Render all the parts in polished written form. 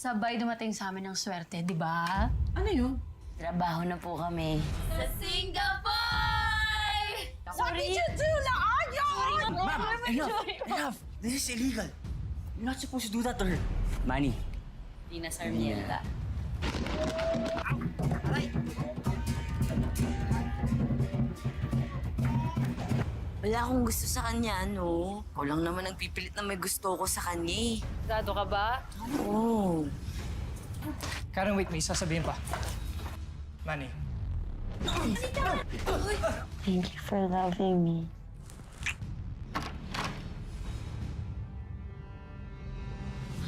Sabay dumating sa amin ng swerte, di ba? Ano yun? Trabaho na po kami. Sa Singapore! Sorry! Ma'am, enough! This is illegal. You're not supposed to do that to her. Manny. Di na Sarmienta. Wala akong gusto sa kanya, no? Ikaw lang naman ang pipilit na may gusto ko sa kanya eh. Sigurado ka ba? Oo. Karen, wait, may sasabihin pa. Manny. Thank you for loving me.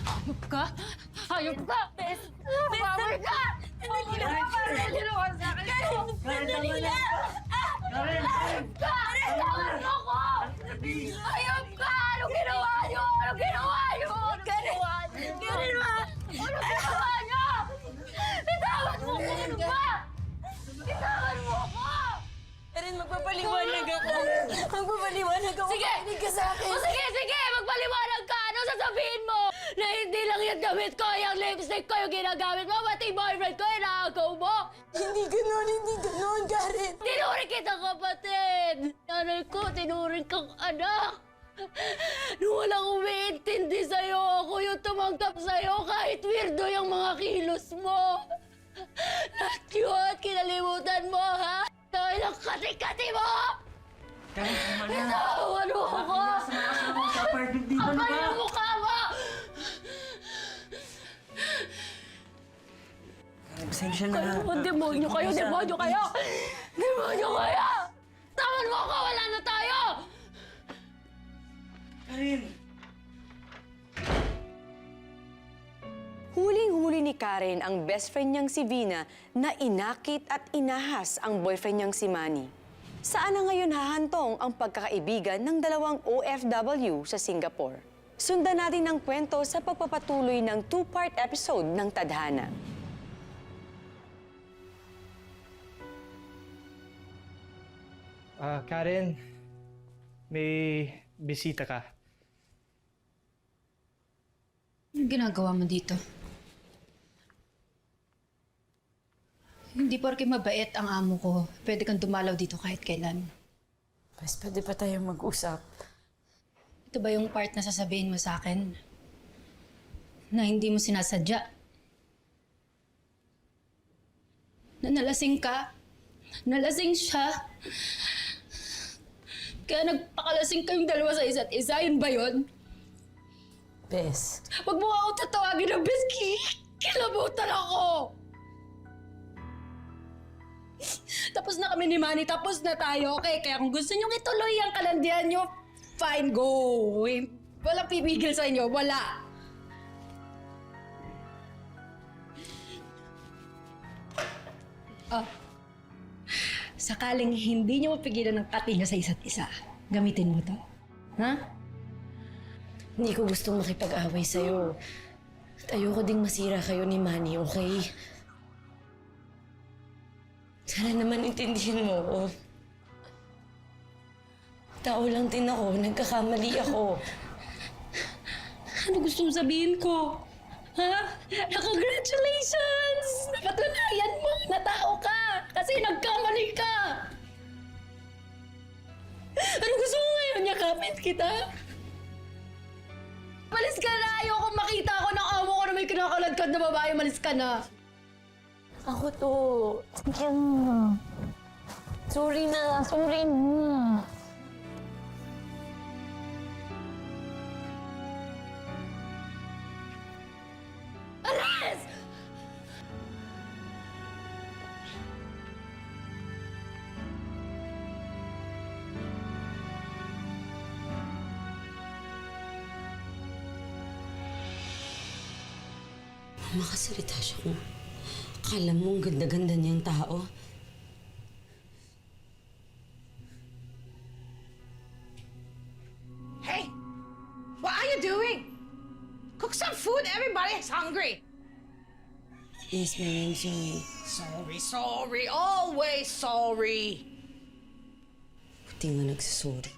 Hayop ka! Hayop ka! Power ka! Hindi na ka sa akin! Sandali lang! Hayop ka! Tawad mo ko! Hayop ka! Anong ginawa niyo? Anong ginawa niyo? Karen! Karen ba? Anong ginawa niyo? Bitawan mo ko! Ano ba? Bitawan mo ko! Karen, magpapaliwanag ako. Magpapaliwanag ako. Sige! Makinig ka sa akin. O sige, sige! Magpaliwanag ka! Ano sasabihin mo? Na hindi lang yung damit ko, yung lipstick ko yung ginagamit mo, pati boyfriend ko, inaagaw mo! Hindi ganon, Karen. Tinuring kita kapatid! Nanay ko, tinuring kang anak! Nung walang umiintindi sa'yo, ako yung tumanggap sa'yo kahit weirdo yung mga kilos mo! Lahat yun, kinalimutan mo, ha? Dahil ang kati-kati mo! Karen, tama na. Bitawan mo ako! Sa apartment dito Ang na ba? kaya mukha mo! Karen, pasensya na. Kayo, demonyo kayo, demonyo kayo! Demonyo kayo! Tawan mo ako, wala na tayo! Karen! Huling-huli ni Karen ang best friend niyang si Vina na inakit at inahas ang boyfriend niyang si Manny. Saan na ngayon hahantong ang pagkakaibigan ng dalawang OFW sa Singapore? Sundan natin ang kwento sa pagpapatuloy ng two-part episode ng Tadhana. Karen, may bisita ka. Anong ginagawa mo dito? Hindi porke mabait ang amo ko, pwede kang dumalaw dito kahit kailan. Bes, pwede pa tayo mag-usap. Ito ba yung part na sasabihin mo sa akin? Na hindi mo sinasadya? Na nalasing ka? Nalasing siya? Kaya nagpakalasing kayong dalawa sa isa't isa, yun ba yun? Bes, Huwag mo ako tatawagin ng best. Kilabutan ako! Tapos na kami ni Manny, tapos na tayo, okay? Kaya kung gusto nyong ituloy ang kalandian nyo, fine, go! Walang pipigil sa inyo, wala! Oh. Sakaling hindi nyo mapigilan ng pati nyo sa isa't isa, gamitin mo to. Ha? hindi ko gustong makipag-away sa'yo. At ayoko ding masira kayo ni Manny, okay? Sana naman intindihin mo ako. Tao lang din ako, nagkakamali ako. Ano gusto mong sabihin ko? Ha? Congratulations! Napatunayan mo na tao ka! Kasi nagkamali ka! Ano gusto mo ngayon? Yakapin kita? Malis ka na! Ayoko makita ako ng amo ko na may kinakaladkad na babae. Malis ka na! Ako to. Sorry na. Alis! Makasalita siya kung akala mo ang ganda-ganda niyang tao. Hey! What are you doing? Cook some food. Everybody is hungry. Yes, Ma'am Joy. Sorry. Always sorry. Buti nga nagsasorry.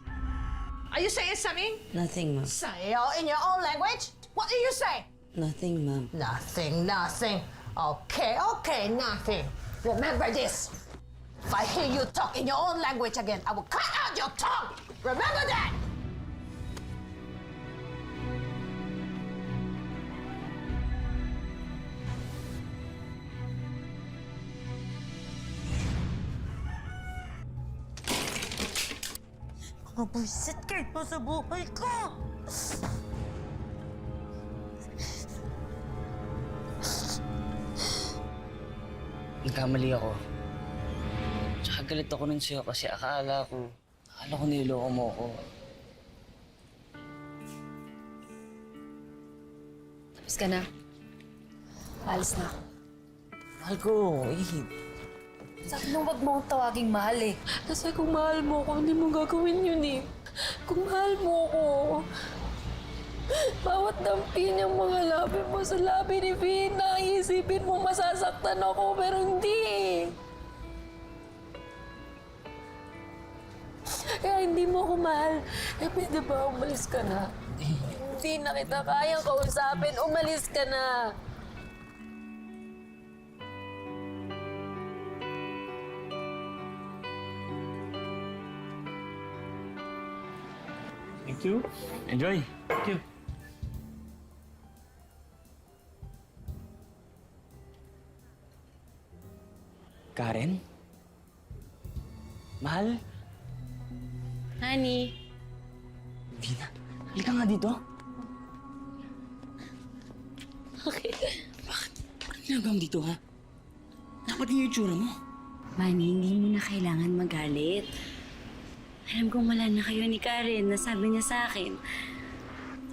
Are you saying something? Nothing, Ma'am. Say it in your own language. What do you say? Nothing, Ma'am. Nothing. Okay, nothing. Remember this. If I hear you talk in your own language again, I will cut out your tongue. Remember that! Mabuisit kahit pa sa buhay ko! Nagkamali ako. Tsaka galit ako nun sa'yo kasi akala ko niloloko mo ako. Tapos ka na. Alis na ako. Mahal ko, Sabi nung wag mo akong tawaging mahal eh. Kasi kung mahal mo ako, hindi mo gagawin yun eh. Kung mahal mo ako, bawat dampi niyang mga labi mo sa labi ni Vina, isipin mo masasaktan ako, pero hindi eh. Kaya hindi mo ako mahal. Eh, pwede ba umalis ka na? Hindi na kita kayang kausapin. Umalis ka na. Thank you. enjoy. Thank you. Karen? Mahal? Honey. Vina, halika nga dito. Bakit? Ano ginagawa mo dito, ha? Dapat yung itsura mo. Manny, hindi mo na kailangan magalit. Alam kong wala na kayo ni Karen. Nasabi niya sa akin.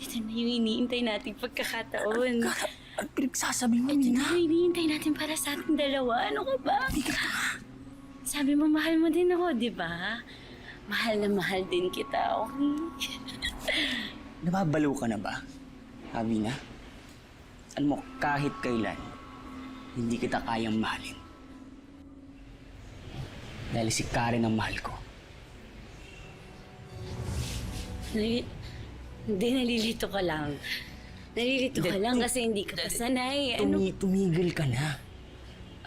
Ito na yung iniintay nating pagkakataon. Ano pinagsasabi mo, Ito Vina? na yung iniintay natin para sa ating dalawa. Ano ka ba? Sabi mo, mahal mo din ako, di ba? Mahal na mahal din kita, okay? Nababalo ka na ba? Ha, Vina? Alam mo, kahit kailan, hindi kita kayang mahalin. Dahil si Karen ang mahal ko. Hindi, nalilito ka lang. Nalilito ka lang kasi hindi ka pasanay. Ano? Tumigil ka na.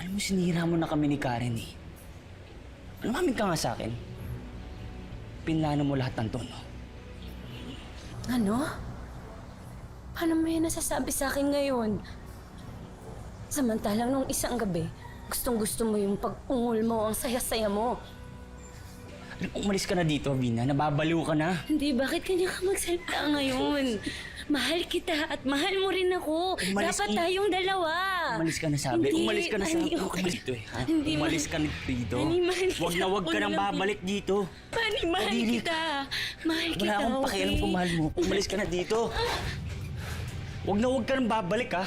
Alam mo, sinira mo na kami ni Karen eh. Alamamig ka nga sa akin. Pinlano mo lahat ng tono. Ano? Paano mo yan nasasabi sa akin ngayon? Samantalang nung isang gabi, gustong-gusto mo yung pag-ungol mo, ang saya-saya mo. Umalis ka na dito, Vina. Nababaliw ka na. Hindi, bakit kanya ka magsalita ngayon? Mahal kita at mahal mo rin ako. Umalis Dapat ka- tayong dalawa. Umalis ka na, sabi. Hindi, Umalis ka na, sabi. Manny, Umalis dito eh, ha? Hindi, Umalis ka na dito. Manny, mahal Huwag na huwag ka kita. nang babalik dito. Manny, mahal Hindi. kita. Mahal kita, Wala akong okay? pakialam kung mahal mo. Umalis ka na dito. Huwag na huwag ka nang babalik, ha?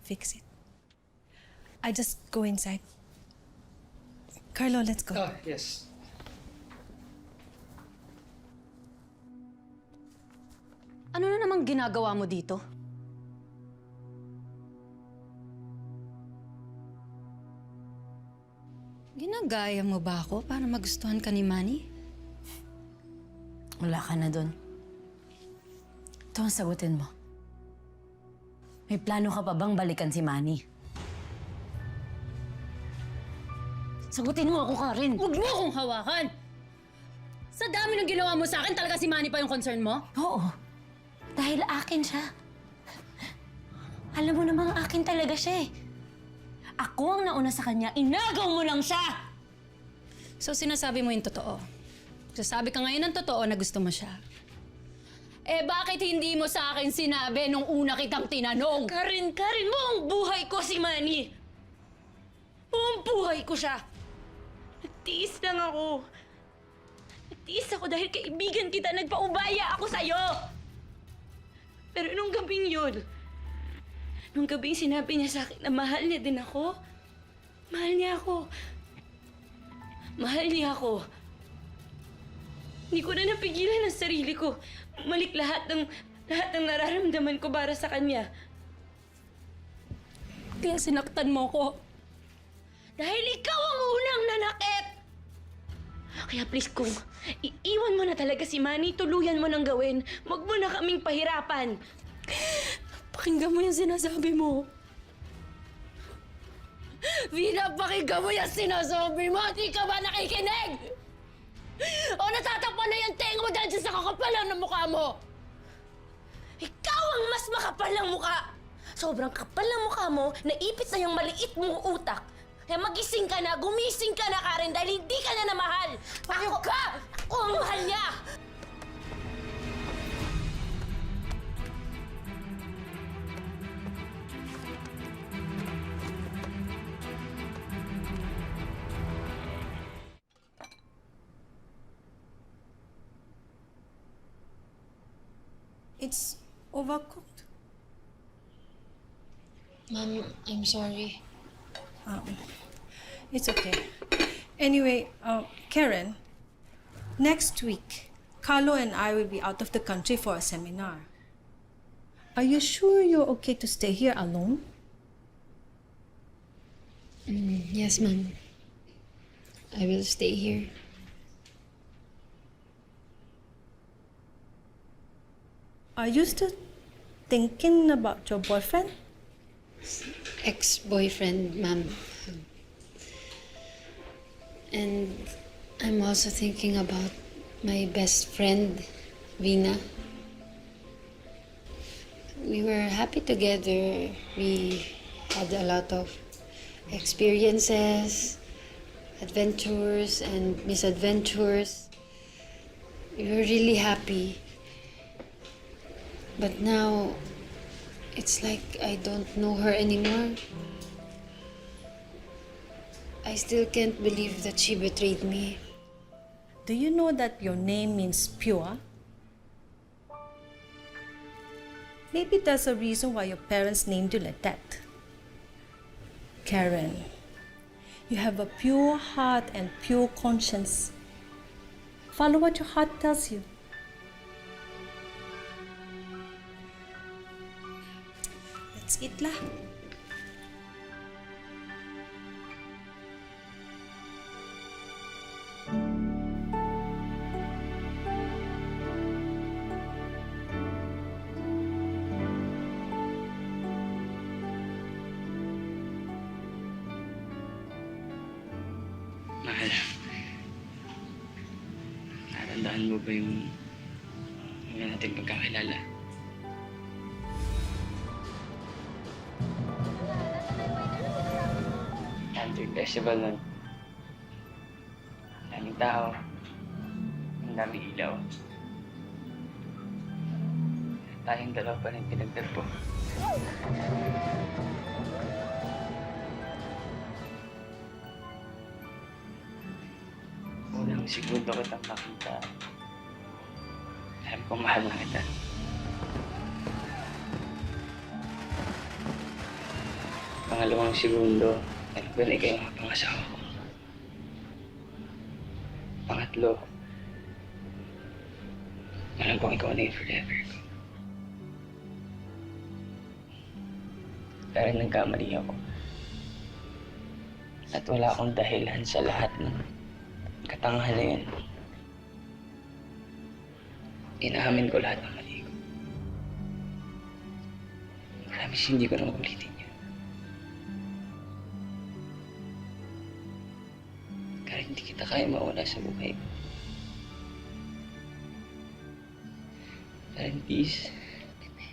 Fix it. I just go inside. Carlo, let's go. Ah, yes. Ano na namang ginagawa mo dito? Ginagaya mo ba ako para magustuhan ka ni Manny? Wala ka na dun. Ito ang sagutin mo. May plano ka pa bang balikan si Manny? Sagutin mo ako, Karen. Huwag mo akong hawakan! Sa dami ng ginawa mo sa akin, talaga si Manny pa yung concern mo? Oo. Dahil akin siya. Alam mo namang akin talaga siya eh. Ako ang nauna sa kanya, inagaw mo lang siya! So sinasabi mo yung totoo. Sasabi ka ngayon ng totoo na gusto mo siya. Eh bakit hindi mo sa akin sinabi nung una kitang tinanong? Karen mo ang buhay ko si Manny. Buong buhay ko siya. Nagtiis lang ako. Nagtiis ako dahil kaibigan kita, nagpaubaya ako sa'yo. Pero nung gabing yun, nung gabing sinabi niya sa akin na mahal niya din ako, mahal niya ako. Mahal niya ako. Hindi ko na napigilan ang sarili ko. Malik lahat ng nararamdaman ko para sa kanya. Kaya sinaktan mo ko. Dahil ikaw ang unang nanakit! Kaya please, kung iiwan mo na talaga si Manny, tuluyan mo nang gawin. Huwag mo na kaming pahirapan. Pakinggan mo yung sinasabi mo. Vina, pakinggan mo yung sinasabi mo! Di ka ba nakikinig? O natatakpan na yung tenga mo dahil sa kakapalan ng mukha mo? Ikaw ang mas makapal ng mukha! Sobrang kapal ng mukha mo, naipit na yung maliit mong utak. Kaya magising ka na, gumising ka na, Karen, dahil hindi ka na namahal! Ako ka! Ako ang mahal niya! It's overcooked. Mom, I'm sorry. It's okay. Anyway, Karen, next week, Carlo and I will be out of the country for a seminar. Are you sure you're okay to stay here alone? Yes, Mom. I will stay here. Are you still thinking about your boyfriend? Ex-boyfriend, Mom. And I'm also thinking about my best friend, Vina. We were happy together. We had a lot of experiences, adventures and misadventures. We were really happy. But now, it's like I don't know her anymore. I still can't believe that she betrayed me. Do you know that your name means pure? Maybe there's a reason why your parents named you like that. Karen, you have a pure heart and pure conscience. Follow what your heart tells you. Let's eat lah. Mahal, natandaan mo ba yung natin pagkakilala? Country Festival nun. Ang daming tao. Ang daming ilaw. Tayong dalawa pa rin pinagdarpo. Unang segundo kitang makita. Alam kong mahal na kita. Pangalawang segundo, alam ko na ikaw yung pangasawa ko. Pangatlo, alam kong ikaw na yung forever ko. Dahil nagkamali ako. At wala akong dahilan sa lahat ng katanghalan. Inaamin ko lahat ng mali ko. Promise, hindi ko na ulitin yun. Kaya hindi kita kaya mawala sa buhay ko. Kaya please,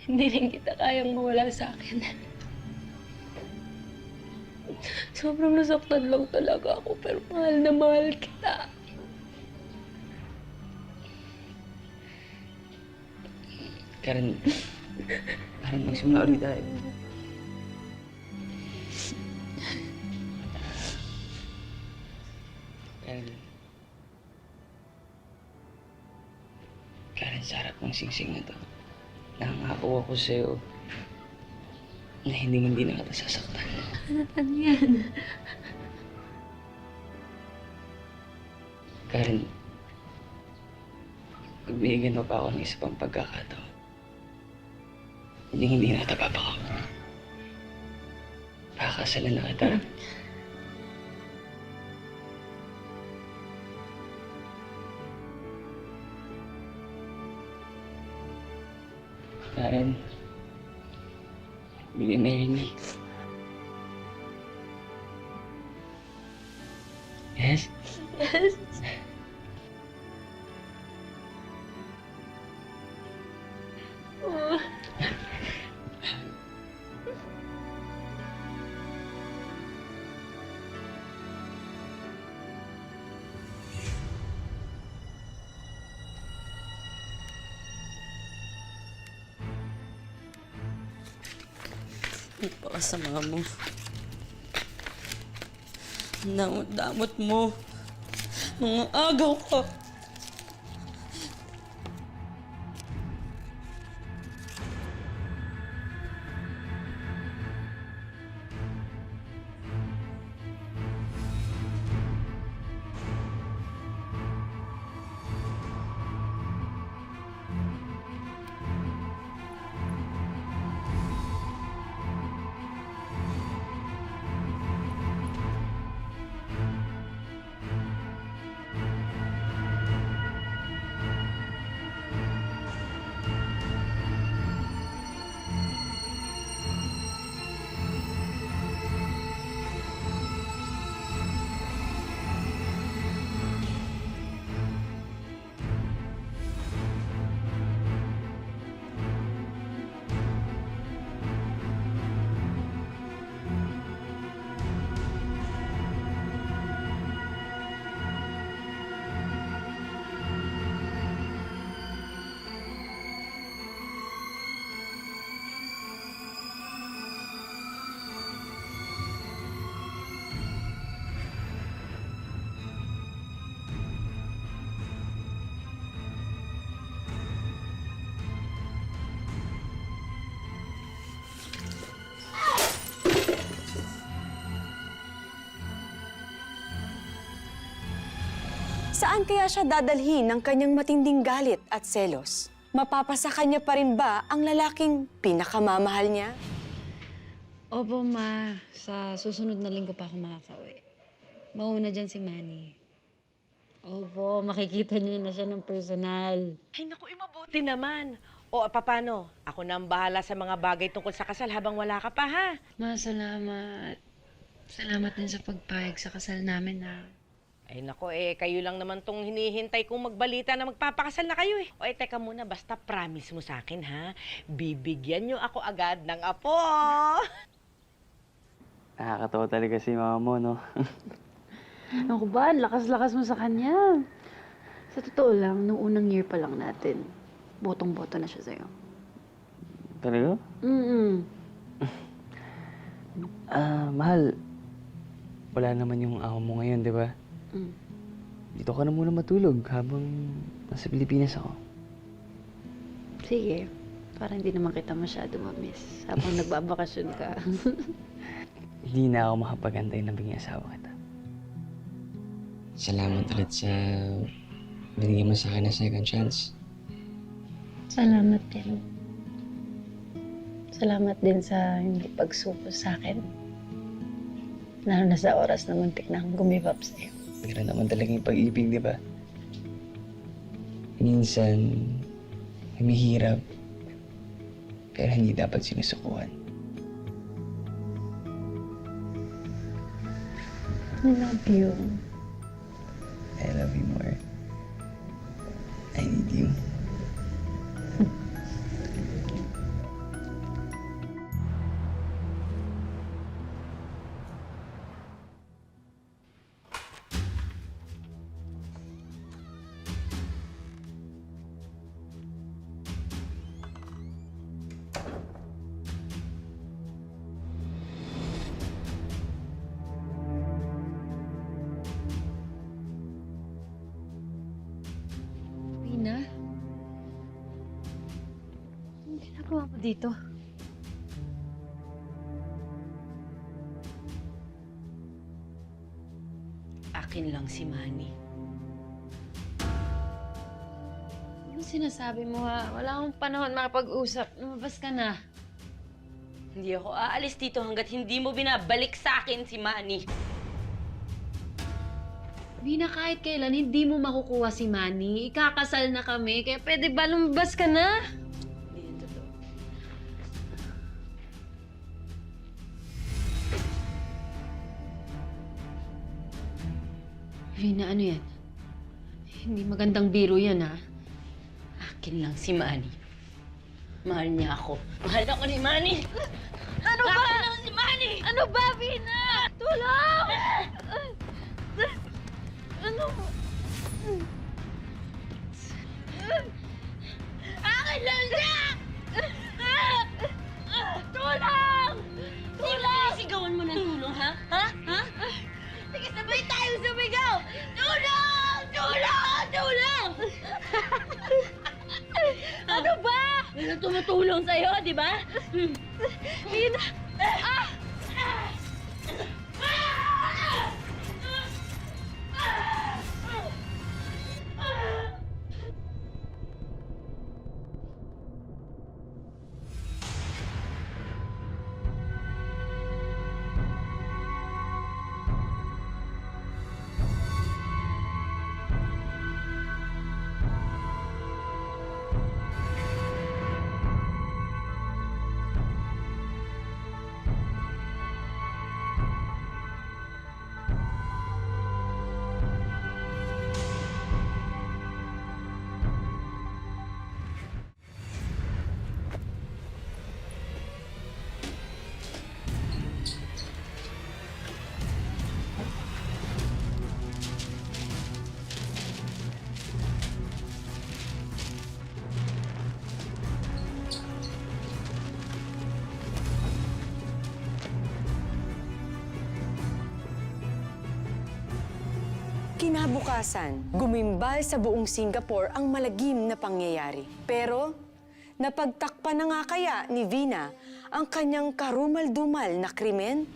Hindi rin kita kayang mawala sa akin. Sobrang nasaktan lang talaga ako, pero mahal na mahal kita. Karen, magsimula ulit tayo. Karen, sa harap ng singsing na to, nangako ako sa'yo na hindi na kita sasaktan. Ano yan? Karen, pagbigyan mo pa ako ng isa pang pagkakataon, hindi na kita papakaw. Pakakasalan na kita. Karen. Millionaire ni. Yes? Yes. Napakasama mo. Damot-damot mo. Mga agaw ka. Saan kaya siya dadalhin ng kanyang matinding galit at selos? Mapapasa kanya pa rin ba ang lalaking pinakamamahal niya? Opo, Ma. Sa susunod na linggo pa ako makakauwi. Mauna dyan si Manny. Opo, makikita niyo na siya ng personal. Ay, naku, mabuti naman. O, paano? Ako na ang bahala sa mga bagay tungkol sa kasal habang wala ka pa, ha? Ma, salamat. Salamat din sa pagpayag sa kasal namin, ha. Ay, nako, kayo lang naman tong hinihintay kong magbalita na magpapakasal na kayo, eh. O, teka muna, basta promise mo sa akin, ha? Bibigyan niyo ako agad ng apo. Nakakatawa talaga si mama mo, no? Ako ba? Lakas-lakas mo sa kanya. Sa totoo lang, nung unang year pa lang natin, botong-boto na siya sa'yo. Talaga? Mahal. Wala naman yung amo mo ngayon, di ba? Dito ka na muna matulog habang nasa Pilipinas ako. Sige. Para hindi naman kita masyado mamiss habang nagbabakasyon ka. Hindi na ako makapagantay na bigyan asawa kita. Salamat ulit sa binigyan mo sa akin na second chance. Salamat din. Salamat din sa hindi pagsuko sa akin. Lalo na sa oras na muntik na akong give up sa'yo. Pero naman talagang pag-ibig, di ba? Minsan, humihirap, pero hindi dapat sinusukuan. I love you. I love you more. I need you. Pina? Anong ginagawa mo dito? Akin lang si Manny. Ano sinasabi mo, ha? Wala akong panahon makapag-usap. Lumabas ka na. Hindi ako aalis dito hanggat hindi mo binabalik sa akin si Manny. Bina, kahit kailan, hindi mo makukuha si Manny. Ikakasal na kami, kaya pwede ba lumabas ka na? Hindi yan totoo. Vina, ano yan? Hindi magandang biro yan, ha? Akin lang si Manny. Mahal niya ako. Mahal ako ni Manny. Ano ba? Akin lang si Manny! Ano ba, Vina? Tulong! Ano? Akin lang siya! Tulong! Tulong! Sigawan mo ng tulong, ha? Ha? Ha? Sige, sabay tayo sumigaw! Tulong! Tulong! Tulong! Ano ba? May tumutulong sa'yo, di ba? Vina! Ah! Kinabukasan, gumimbal sa buong Singapore ang malagim na pangyayari. Pero, napagtakpan na nga kaya ni Vina ang kanyang karumal-dumal na krimen?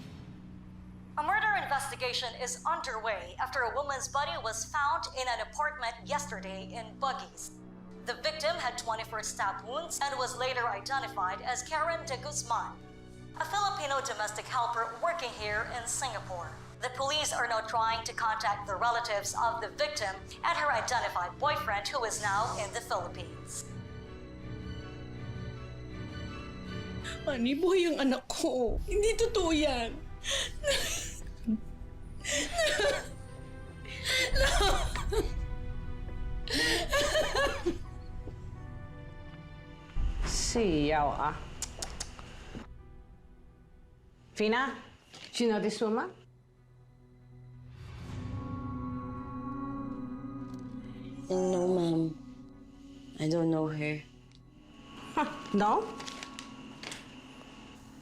A murder investigation is underway after a woman's body was found in an apartment yesterday in Buggies. The victim had 24 stab wounds and was later identified as Karen de Guzman, a Filipino domestic helper working here in Singapore. The police are now trying to contact the relatives of the victim and her identified boyfriend who is now in the Philippines. Manny, buhay ang anak ko. Hindi totoo yan. Siyaw, ah. Vina, do you know this woman? No, Ma'am. I don't know her. No?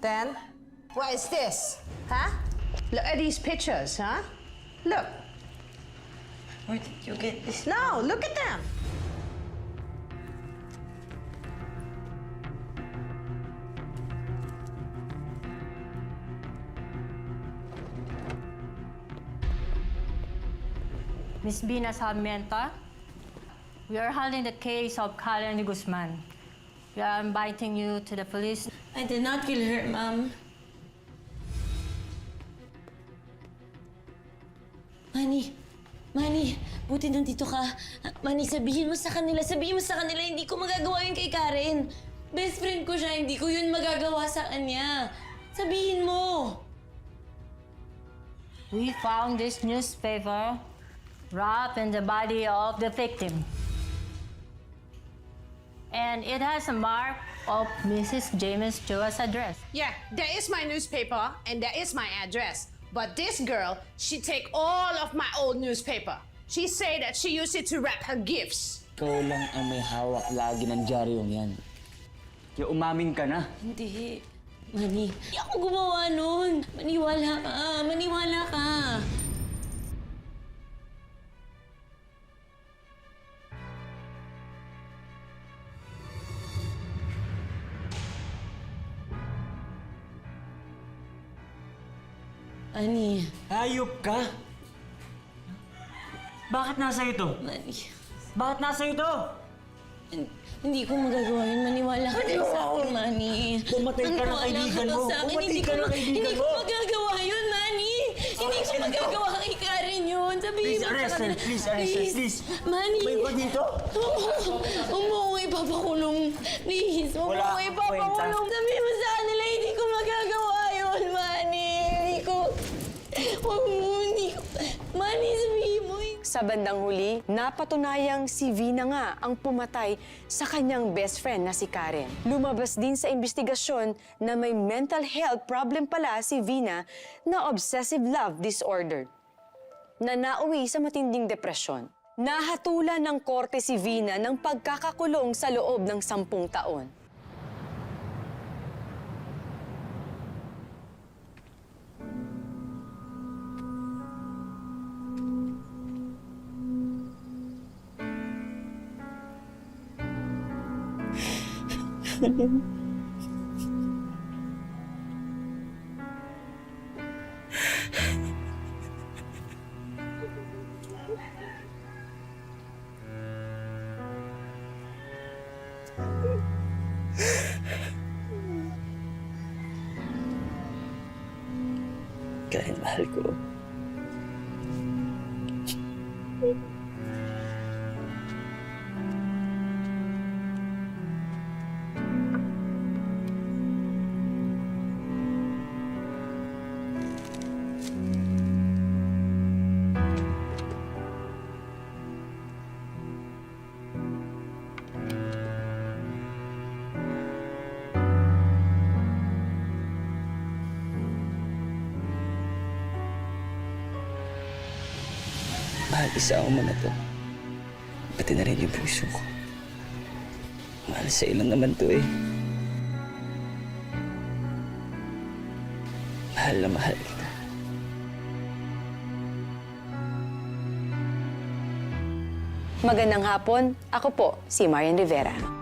Then, what is this? Huh? Look at these pictures, huh? Look. Where did you get this? No, look at them. Miss Vina Sarmiento, we are handling the case of Karen de Guzman. We are inviting you to the police. I did not kill her, Ma'am. Manny, buti nandito ka. Manny, sabihin mo sa kanila, hindi ko magagawa yun kay Karen. Best friend ko siya, hindi ko yun magagawa sa kanya. Sabihin mo. We found this newspaper wrapped in the body of the victim. And it has a mark of Mrs. James Stewart's address. Yeah, that is my newspaper and that is my address. But this girl, she take all of my old newspaper. She say that she used it to wrap her gifts. Ikaw lang ang may hawak lagi ng dyaryong yan. Kaya umamin ka na. Hindi. Manny, hindi ako gumawa nun. Maniwala ka. Manny. Hayop ka! Bakit nasa ito? Manny. Bakit nasa ito? Hindi ko magagawa yun. Maniwala ka lang sa akin, Manny. Pumatay ka ng kaibigan mo. Pumatay ka ng kaibigan Hindi mo. ko magagawa yun, Manny. Hindi ko magagawa kay Karen yun. Sabihin Please mo arrest sa her. kanila. Please arrest her. Please. Manny. May ba dito? Huwag mo akong ipapakulong. Please, huwag mo Wala akong akong ipapakulong. kwenta. Sabihin mo sa kanila, hindi ko magagawa yun, Manny. Hindi ko... Huwag mo, hindi ko... Manny, sabihin mo. Sa bandang huli, napatunayang si Vina nga ang pumatay sa kanyang best friend na si Karen. Lumabas din sa investigasyon na may mental health problem pala si Vina na obsessive love disorder na nauwi sa matinding depresyon. Nahatulan ng korte si Vina ng pagkakakulong sa loob ng 10 taon. Karen, mahal ko. Mahal, isama mo na to. Pati na rin yung puso ko. Mahal, sa'yo lang naman to eh. Mahal na mahal kita. Magandang hapon, ako po si Marian Rivera.